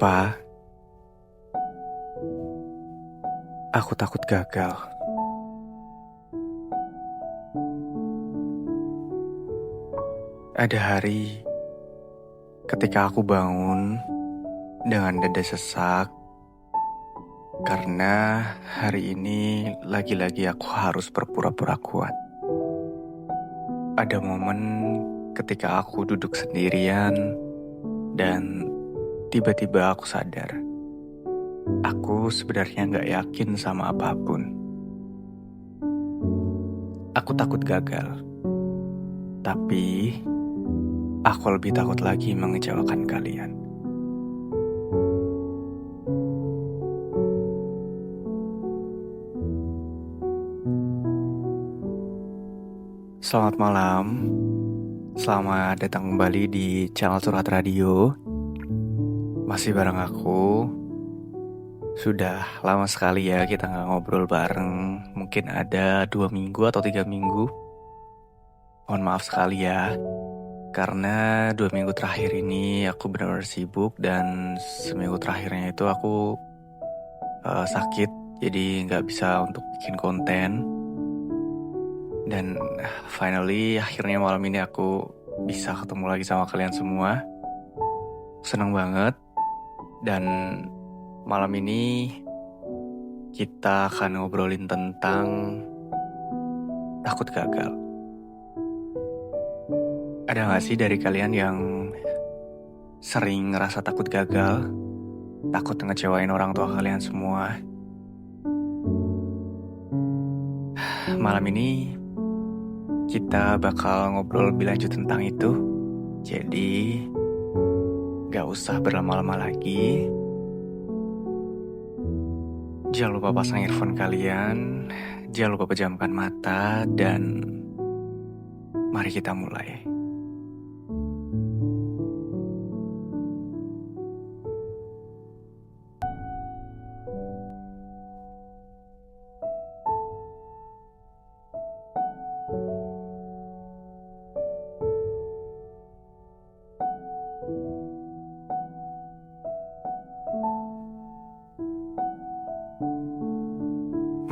Pa, aku takut gagal. Ada hari ketika aku bangun dengan dada sesak karena hari ini lagi-lagi aku harus berpura-pura kuat. Ada momen ketika aku duduk sendirian dan tiba-tiba aku sadar. Aku sebenarnya gak yakin sama apapun. Aku takut gagal. Tapi, aku lebih takut lagi mengecewakan kalian. Selamat malam. Selamat datang kembali di channel Curhat Radio. Masih bareng aku. Sudah lama sekali ya kita gak ngobrol bareng. Mungkin ada 2 minggu atau 3 minggu. Mohon maaf sekali ya. Karena 2 minggu terakhir ini aku benar-benar sibuk. Dan seminggu terakhirnya itu aku sakit. Jadi gak bisa untuk bikin konten. Dan finally akhirnya malam ini aku bisa ketemu lagi sama kalian semua. Seneng banget. Dan malam ini kita akan ngobrolin tentang takut gagal. Ada gak sih dari kalian yang sering ngerasa takut gagal? Takut ngecewain orang tua kalian semua? Malam ini kita bakal ngobrol lebih lanjut tentang itu. Jadi gak usah berlama-lama lagi. Jangan lupa pasang earphone kalian. Jangan lupa pejamkan mata. Dan mari kita mulai.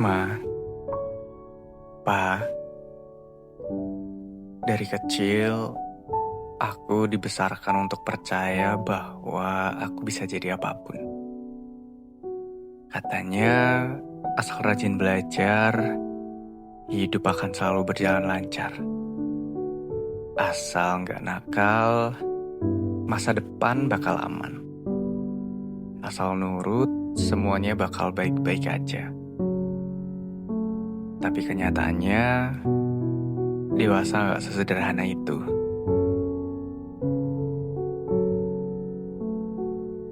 Ma, Pa, dari kecil aku dibesarkan untuk percaya bahwa aku bisa jadi apapun. Katanya, asal rajin belajar, hidup akan selalu berjalan lancar. Asal nggak nakal, masa depan bakal aman. Asal nurut, semuanya bakal baik-baik aja. Tapi kenyataannya, dewasa gak sesederhana itu.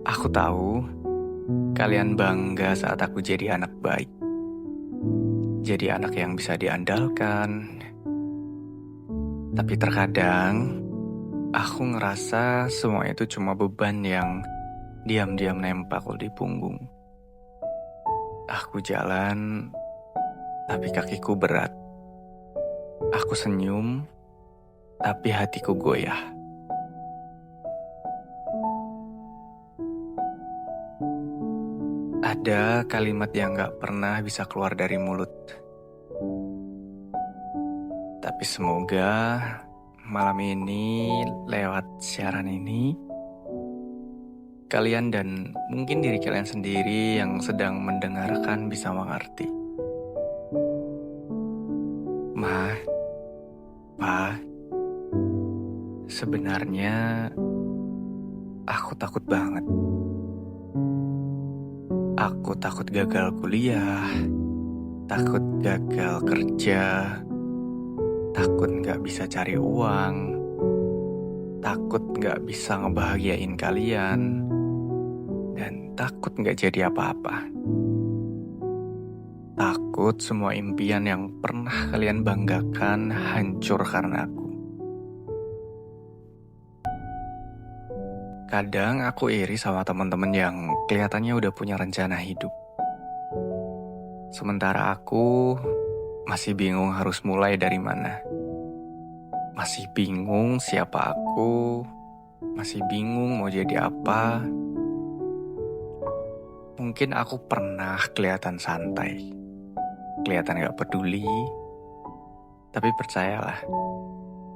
Aku tahu, kalian bangga saat aku jadi anak baik. Jadi anak yang bisa diandalkan. Tapi terkadang, aku ngerasa semua itu cuma beban yang diam-diam nempel di punggung. Aku jalan, tapi kakiku berat. Aku senyum, tapi hatiku goyah. Ada kalimat yang gak pernah bisa keluar dari mulut. Tapi semoga malam ini, lewat siaran ini, kalian dan mungkin diri kalian sendiri yang sedang mendengarkan bisa mengerti. Ma, Pa, sebenarnya aku takut banget. Aku takut gagal kuliah, takut gagal kerja, takut gak bisa cari uang, takut gak bisa ngebahagiain kalian, dan takut gak jadi apa-apa. Takut semua impian yang pernah kalian banggakan hancur karena aku. Kadang aku iri sama teman-teman yang kelihatannya udah punya rencana hidup. Sementara aku masih bingung harus mulai dari mana. Masih bingung siapa aku, masih bingung mau jadi apa. Mungkin aku pernah kelihatan santai, kelihatan gak peduli, tapi percayalah,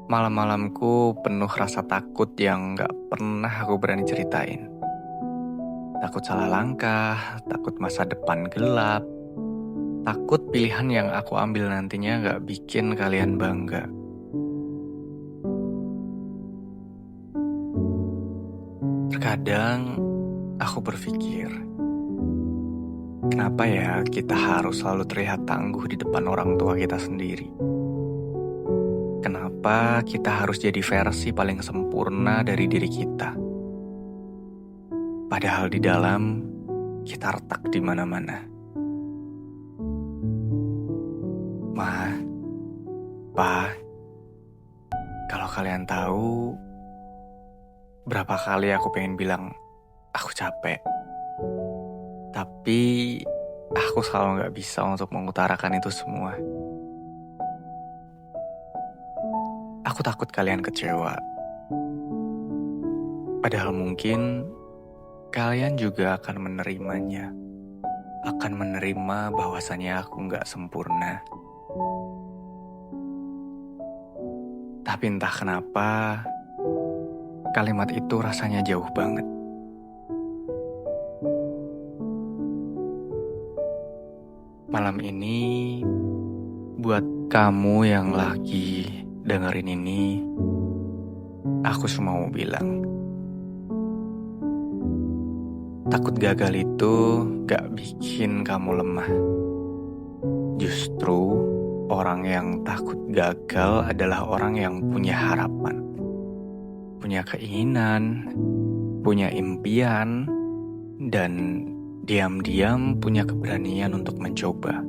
malam-malamku penuh rasa takut yang gak pernah aku berani ceritain. Takut salah langkah, takut masa depan gelap, takut pilihan yang aku ambil nantinya gak bikin kalian bangga. Terkadang aku berpikir, kenapa ya kita harus selalu terlihat tangguh di depan orang tua kita sendiri? Kenapa kita harus jadi versi paling sempurna dari diri kita? Padahal di dalam, kita retak di mana-mana. Ma, Pa, kalau kalian tahu, berapa kali aku pengen bilang, aku capek. Tapi, aku selalu gak bisa untuk mengutarakan itu semua. Aku takut kalian kecewa. Padahal mungkin kalian juga akan menerimanya. Akan menerima bahwasannya aku gak sempurna. Tapi entah kenapa, kalimat itu rasanya jauh banget. Malam ini, buat kamu yang lagi dengerin ini, aku cuma mau bilang, takut gagal itu gak bikin kamu lemah. Justru orang yang takut gagal adalah orang yang punya harapan, punya keinginan, punya impian, dan diam-diam punya keberanian untuk mencoba.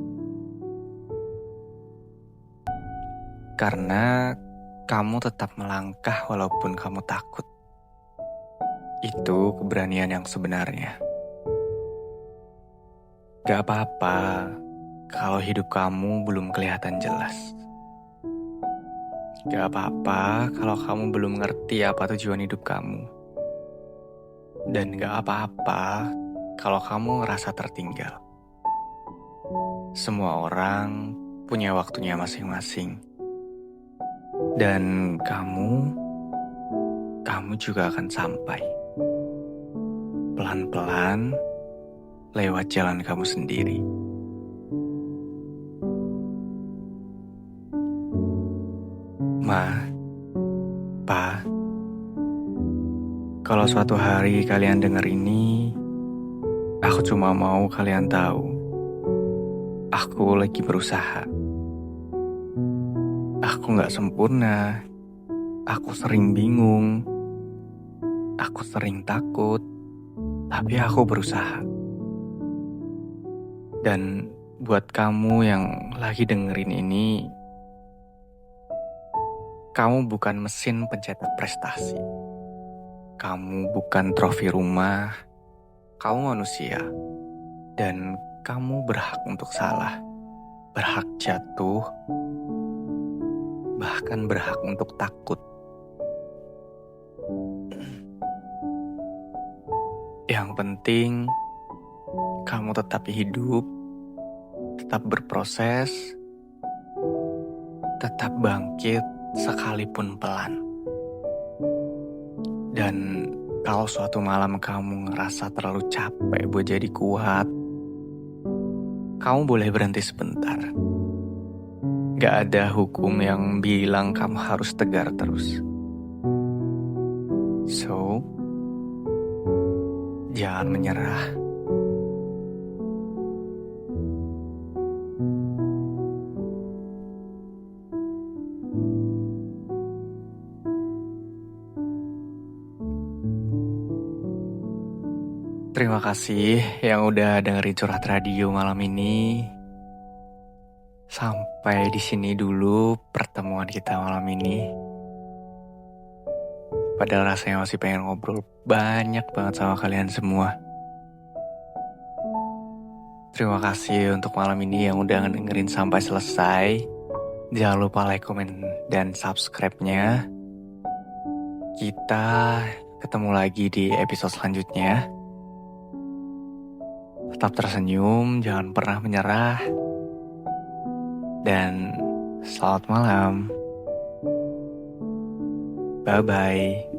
Karena kamu tetap melangkah walaupun kamu takut. Itu keberanian yang sebenarnya. Gak apa-apa kalau hidup kamu belum kelihatan jelas. Gak apa-apa kalau kamu belum ngerti apa tujuan hidup kamu. Dan gak apa-apa kalau kamu ngerasa tertinggal. Semua orang punya waktunya masing-masing. Dan kamu juga akan sampai. Pelan-pelan lewat jalan kamu sendiri. Ma, Pa, kalau suatu hari kalian denger ini, aku cuma mau kalian tahu, aku lagi berusaha. Aku gak sempurna, aku sering bingung, aku sering takut, tapi aku berusaha. Dan buat kamu yang lagi dengerin ini, kamu bukan mesin pencetak prestasi. Kamu bukan trofi rumah, kamu manusia. Dan kamu berhak untuk salah, berhak jatuh, bahkan berhak untuk takut. Yang penting, kamu tetap hidup, tetap berproses, tetap bangkit sekalipun pelan. Dan kalau suatu malam kamu ngerasa terlalu capek buat jadi kuat, kamu boleh berhenti sebentar. Gak ada hukum yang bilang kamu harus tegar terus. So, jangan menyerah. Terima kasih yang udah dengerin Curhat Radio malam ini. Sampai di sini dulu pertemuan kita malam ini. Padahal rasanya masih pengen ngobrol banyak banget sama kalian semua. Terima kasih untuk malam ini yang udah dengerin sampai selesai. Jangan lupa like, komen, dan subscribe-nya. Kita ketemu lagi di episode selanjutnya. Tetap tersenyum, jangan pernah menyerah. Dan selamat malam. Bye-bye.